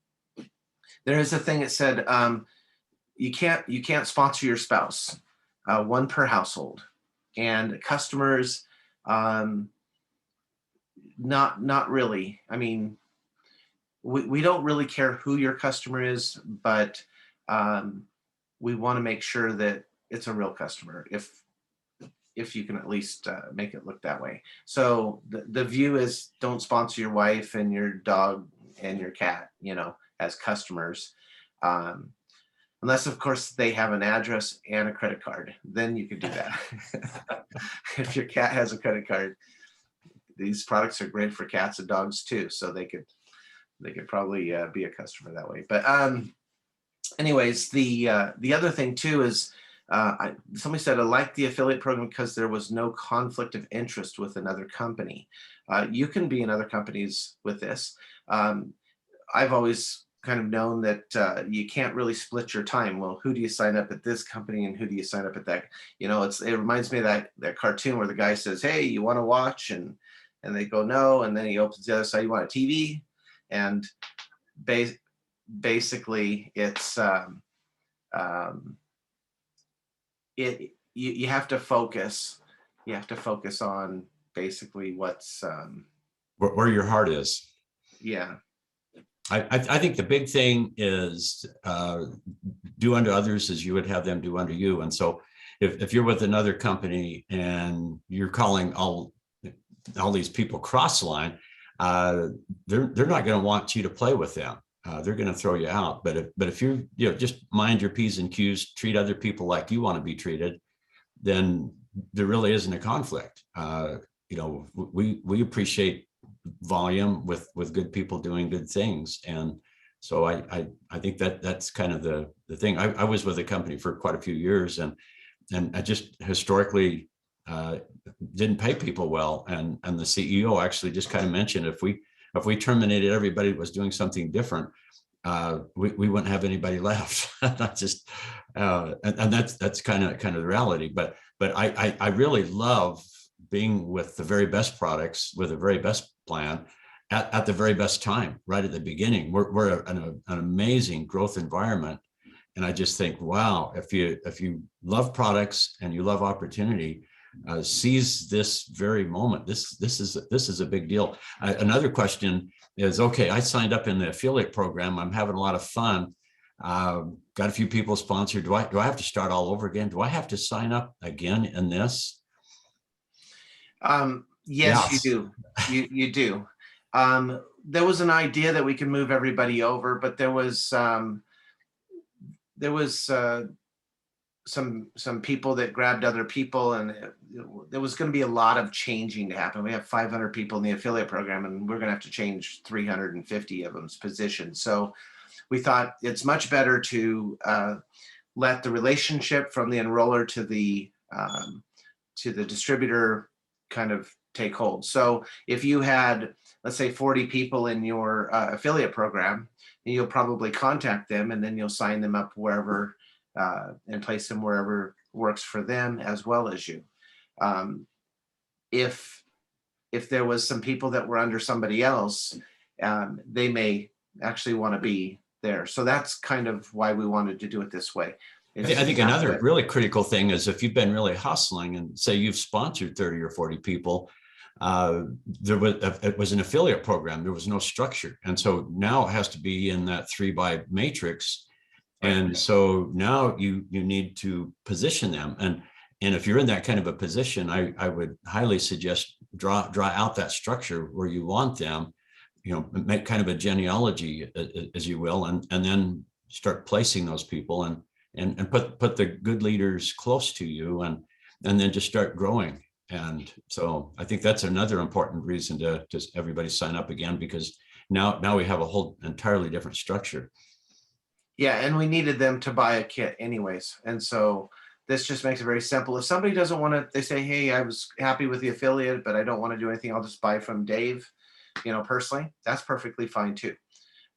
There is a thing that said you can't sponsor your spouse, one per household, and customers, not really. I mean, we don't really care who your customer is, but we want to make sure that it's a real customer, if you can at least make it look that way. So the view is, don't sponsor your wife and your dog and your cat, as customers. Unless, of course, they have an address and a credit card, then you could do that. If your cat has a credit card, these products are great for cats and dogs too, so they could probably be a customer that way. But anyways, the other thing too is, somebody said, I like the affiliate program because there was no conflict of interest with another company. You can be in other companies with this. I've always kind of known that you can't really split your time. Well, who do you sign up at this company and who do you sign up at that? It reminds me of that cartoon where the guy says, hey, you want to watch? And they go, no. And then he opens the other side, you want a TV? And basically it's, you have to focus. You have to focus on basically what's where your heart is. Yeah. I think the big thing is do unto others as you would have them do unto you. And so if you're with another company and you're calling all these people cross line, they're not going to want you to play with them. They're going to throw you out. But if you just mind your P's and Q's, treat other people like you want to be treated, then there really isn't a conflict. We appreciate volume with good people doing good things, and so I think that's kind of the thing. I was with a company for quite a few years, and I just historically didn't pay people well, and the CEO actually just kind of mentioned if we terminated everybody that was doing something different, we wouldn't have anybody left. That's just and that's kind of the reality. But I really love being with the very best products with the very best plan at the very best time, right at the beginning. We're an amazing growth environment, and I just think, wow, if you love products and you love opportunity, seize this very moment. This is a big deal. Another question is, okay, I signed up in the affiliate program. I'm having a lot of fun. Got a few people sponsored. Do I have to start all over again? Do I have to sign up again in this? Yes, you do. You do. There was an idea that we could move everybody over, but there was some people that grabbed other people, and there was going to be a lot of changing to happen. We have 500 people in the affiliate program, and we're going to have to change 350 of them's positions. So we thought it's much better to let the relationship from the enroller to the distributor kind of take hold. So if you had, let's say, 40 people in your affiliate program, you'll probably contact them, and then you'll sign them up wherever and place them wherever works for them as well as you. If there was some people that were under somebody else, they may actually want to be there. So that's kind of why we wanted to do it this way. I think another really critical thing is if you've been really hustling and say you've sponsored 30 or 40 people, it was an affiliate program. There was no structure. And so now it has to be in that 3-by matrix. And so now you need to position them. And if you're in that kind of a position, I would highly suggest draw out that structure where you want them. make kind of a genealogy, as you will, and then start placing those people and put the good leaders close to you, and then just start growing. And so I think that's another important reason to just everybody sign up again, because now we have a whole entirely different structure. Yeah, and we needed them to buy a kit anyways. And so this just makes it very simple. If somebody doesn't want to, they say, hey, I was happy with the affiliate, but I don't want to do anything, I'll just buy from Dave, personally, that's perfectly fine too.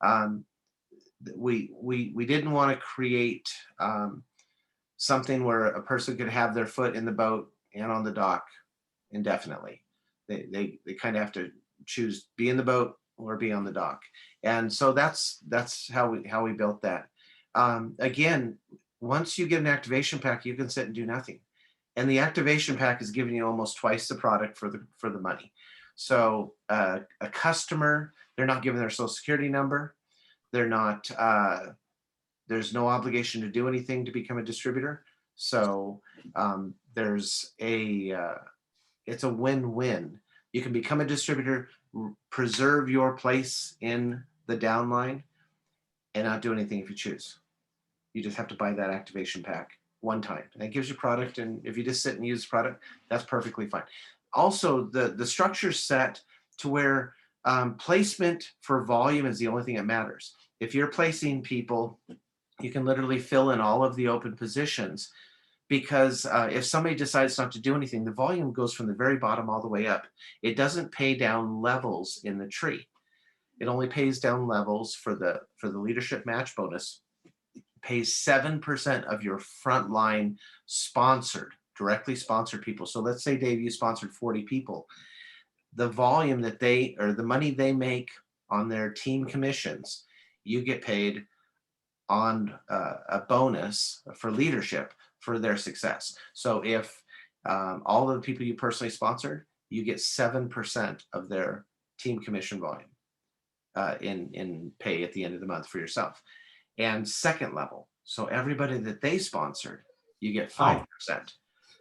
Um, we didn't want to create something where a person could have their foot in the boat and on the dock indefinitely. They kind of have to choose, be in the boat or be on the dock. And so that's how we built that. Again, once you get an activation pack, you can sit and do nothing. And the activation pack is giving you almost twice the product for the money. So a customer, they're not given their social security number. They're not, there's no obligation to do anything to become a distributor. So it's a win-win. You can become a distributor, preserve your place in the downline, and not do anything if you choose. You just have to buy that activation pack one time. And that gives you product, and if you just sit and use product, that's perfectly fine. Also, the structure's set to where placement for volume is the only thing that matters. If you're placing people, you can literally fill in all of the open positions, because if somebody decides not to do anything, the volume goes from the very bottom all the way up. It doesn't pay down levels in the tree. It only pays down levels for the leadership match bonus. It pays 7% of your frontline directly sponsored people. So let's say, Dave, you sponsored 40 people. The volume that the money they make on their team commissions, you get paid on a bonus for leadership for their success. So if all of the people you personally sponsored, you get 7% of their team commission volume in pay at the end of the month for yourself. And second level, so everybody that they sponsored, you get 5%.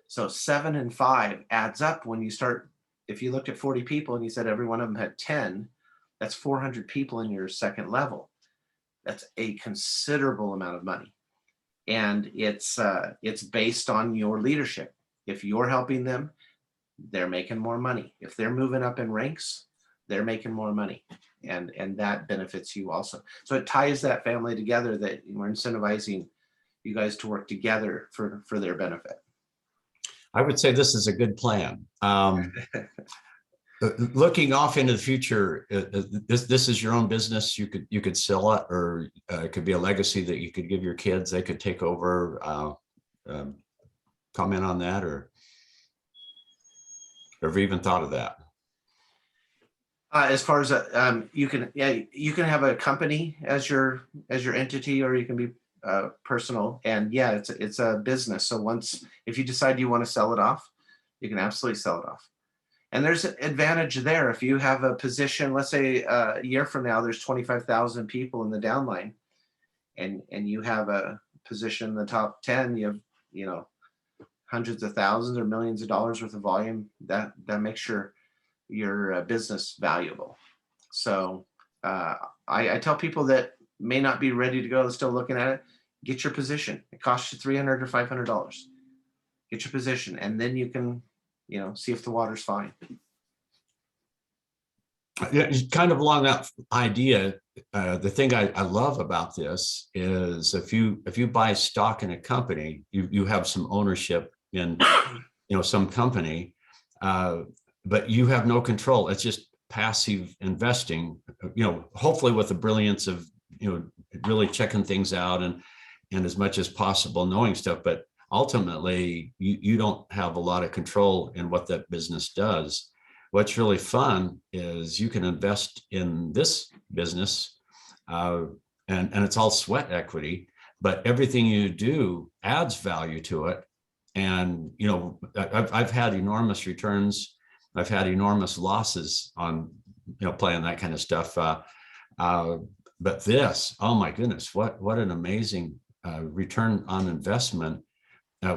So 7 and 5 adds up when you start. If you looked at 40 people and you said every one of them had 10, that's 400 people in your second level. That's a considerable amount of money. And it's based on your leadership. If you're helping them, they're making more money. If they're moving up in ranks, they're making more money. And that benefits you also. So it ties that family together, that we're incentivizing you guys to work together for their benefit. I would say this is a good plan. Looking off into the future, this is your own business. You could sell it, or it could be a legacy that you could give your kids. They could take over. Comment on that, or have you even thought of that? As far as you can have a company as your entity, or you can be personal. And yeah, it's a business. So if you decide you want to sell it off, you can absolutely sell it off. And there's an advantage there. If you have a position, let's say a year from now, there's 25,000 people in the downline, and you have a position in the top 10, you have, hundreds of thousands or millions of dollars worth of volume, that makes your business valuable. So I tell people that may not be ready to go, still looking at it, get your position. It costs you $300 or $500. Get your position, and then you can see if the water's fine. Yeah, kind of along that idea, the thing I love about this is if you buy stock in a company, you have some ownership in some company, but you have no control. It's just passive investing. Hopefully with the brilliance of really checking things out and as much as possible knowing stuff, but ultimately you don't have a lot of control in what that business does. What's really fun is you can invest in this business and it's all sweat equity, but everything you do adds value to it. And I've had enormous returns, I've had enormous losses on playing that kind of stuff, but this, oh my goodness, what an amazing return on investment.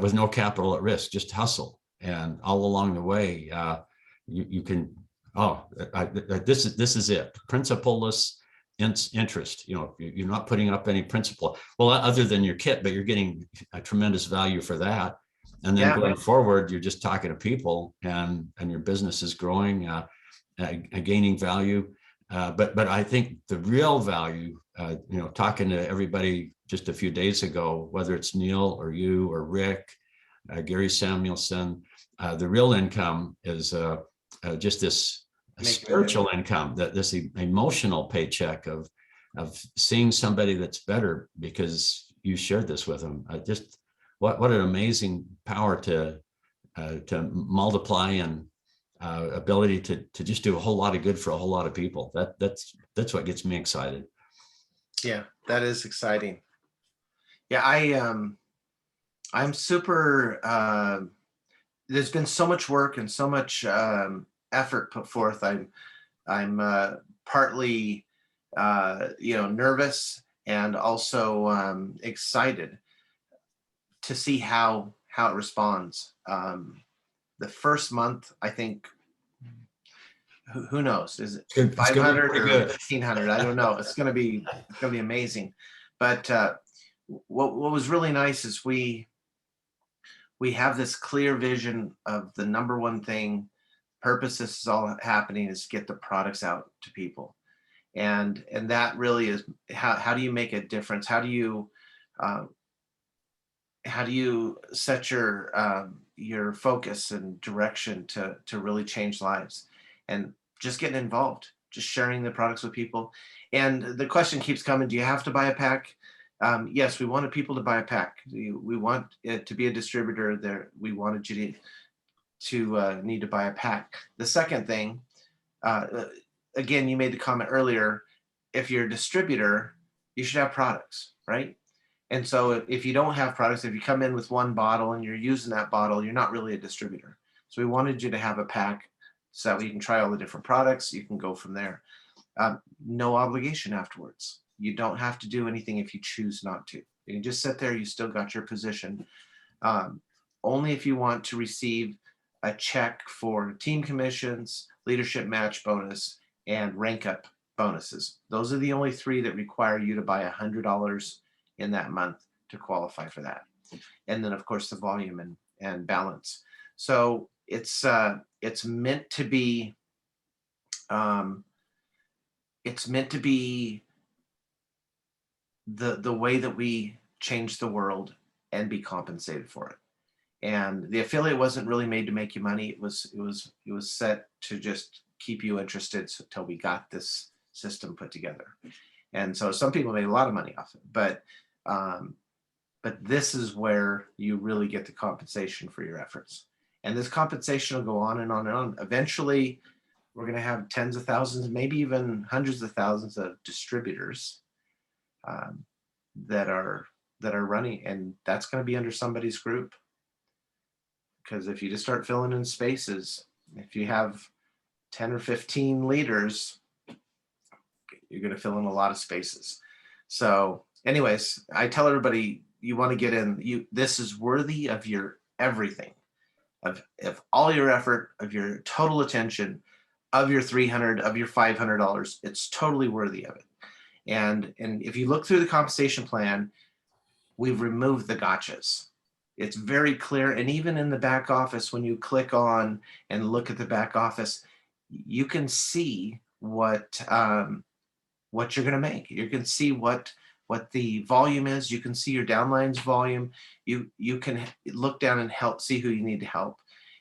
With no capital at risk, just hustle. And all along the way, you can Oh, this is it. Principal-less interest. You know, you're not putting up any principal. Well, other than your kit, but you're getting a tremendous value for that. And then Yeah, going forward, you're just talking to people, and your business is growing, gaining value. But I think the real value, you know, talking to everybody just a few days ago, whether it's Neil or you or Rick, Gary Samuelson, the real income is just this making a difference. spiritual income, that this emotional paycheck of seeing somebody that's better because you shared this with them. Just what an amazing power to multiply, and ability to just do a whole lot of good for a whole lot of people. That's what gets me excited. Yeah, that is exciting. Yeah, I'm super there's been so much work and so much effort put forth. I'm partly nervous and also excited to see how it responds. The first month, I think, who knows? Is it It's going to be 500 pretty or good. 1,500? I don't know. It's gonna be amazing. But what was really nice is we have this clear vision of the number one thing purpose this is all happening is get the products out to people, and that really is how do you make a difference, uh, how do you set your focus and direction to really change lives, and just getting involved, just sharing the products with people. And the question keeps coming, do you have to buy a pack? Yes, we wanted people to buy a pack. We want it to be a distributor there. We wanted you to need to buy a pack. The second thing, uh, again, you made the comment earlier, if you're a distributor, you should have products, right? And so if you don't have products, if you come in with one bottle and you're using that bottle, you're not really a distributor. So we wanted you to have a pack so that you can try all the different products. You can go from there. No obligation afterwards. You don't have to do anything if you choose not to. You can just sit there. You still got your position. Um, Only if you want to receive a check for team commissions, leadership match bonus, and rank up bonuses. Those are the only three that require you to buy $100 in that month to qualify for that. And then of course the volume and balance. So it's meant to be um, the way that we change the world and be compensated for it. And the affiliate wasn't really made to make you money. It was set to just keep you interested until we got this system put together. And so some people made a lot of money off it, um, but this is where you really get the compensation for your efforts. And this compensation will go on and on and on. Eventually, we're going to have tens of thousands, maybe even hundreds of thousands of distributors um, that are running, and that's going to be under somebody's group. Because if you just start filling in spaces, if you have 10 or 15 leaders, you're going to fill in a lot of spaces. So anyways, I tell everybody, you want to get in, this is worthy of your everything, of all your effort, of your total attention, of your 300, of your $500. It's totally worthy of it. And if you look through the compensation plan, we've removed the gotchas. It's very clear. And even in the back office, when you click on and look at the back office, you can see what you're going to make. You can see what the volume is. You can see your downlines volume. You can look down and help see who you need to help.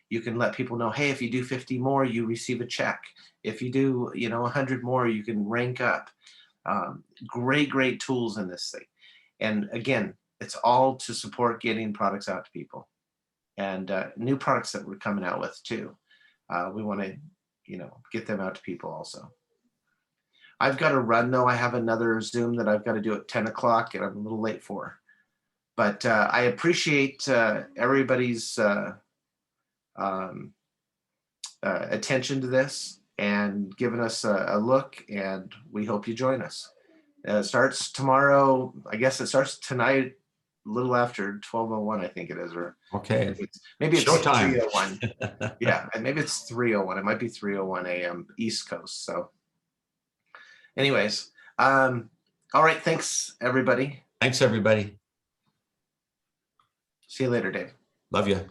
You can let people know, hey, if you do 50 more, you receive a check. If you do 100 more, you can rank up. Great tools in this thing. And again, it's all to support getting products out to people, and new products that we're coming out with too. We want to get them out to people also. I've got to run though. I have another Zoom that I've got to do at 10 o'clock and I'm a little late for. But I appreciate everybody's attention to this and giving us a look, and we hope you join us. It starts tomorrow. I guess it starts tonight little after 12:01, I think it is, or Okay. maybe it's Showtime. 3:01. Yeah, and maybe it's 3:01. It might be 3:01 a.m. East Coast. So anyways, all right, thanks everybody. Thanks, everybody. See you later, Dave. Love you.